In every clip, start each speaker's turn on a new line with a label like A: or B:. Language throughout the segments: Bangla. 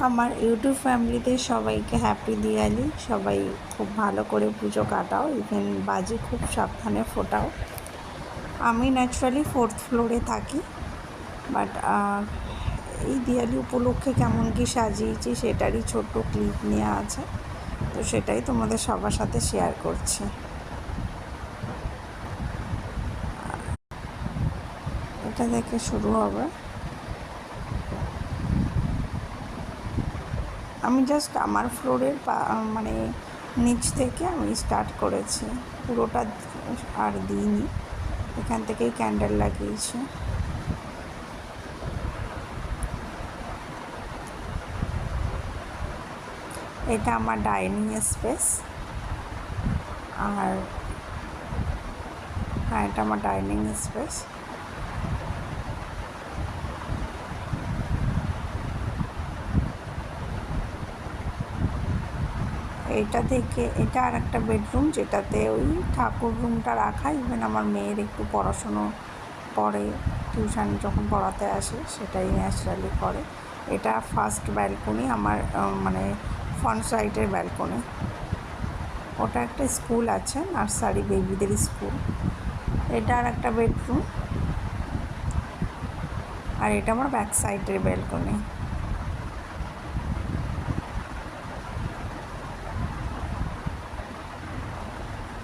A: আমার ইউটিউব ফ্যামিলিতে সবাইকে হ্যাপি দিওয়ালি। সবাই খুব ভালো করে পুজো কাটাও, ইভেন বাজি খুব সাবধানে ফোটাও। আমি ন্যাচারালি 4th ফ্লোরে থাকি, বাট এই দিওয়ালি উপলক্ষে কেমন কি সাজিয়েছি সেটারই ছোট্ট ক্লিপ নেওয়া আছে, তো সেটাই তোমাদের সবার সাথে শেয়ার করছি। এটা থেকে শুরু হবে। আমি জাস্ট আমার ফ্লোরের মানে নিচ থেকে আমি স্টার্ট করেছি, পুরোটা আর দিইনি, এখান থেকেই ক্যান্ডেল লাগিয়েছি। এটা আমার ডাইনিং স্পেস, আর হ্যাঁ, এটা আমার ডাইনিং স্পেস। এটা থেকে এটা আর একটা বেডরুম, যেটাতে ওই ঠাকুর রুমটা রাখা। ইভেন আমার মেয়ের একটু পড়াশুনো পড়ে, টিউশন যখন পড়াতে আসে সেটাই ন্যাচারালি করে। এটা ফার্স্ট ব্যালকনি, আমার মানে ফ্রন্ট সাইডের ব্যালকনি। ওটা একটা স্কুল আছে, নার্সারি বেবিদের স্কুল। এটা আর একটা বেডরুম, আর এটা আমার ব্যাক সাইডের ব্যালকনি।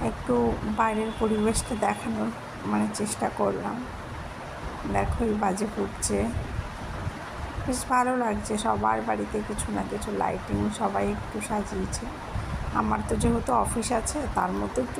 A: একটু বাইরের পরিবেশটা দেখানোর মানে চেষ্টা করলাম। দেখো এই বাজে ফুটছে, বেশ ভালো লাগছে। সবার বাড়িতে কিছু না কিছু লাইটিং সবাই একটু সাজিয়েছে। আমার তো যেহেতু অফিস আছে, তার মতো একটু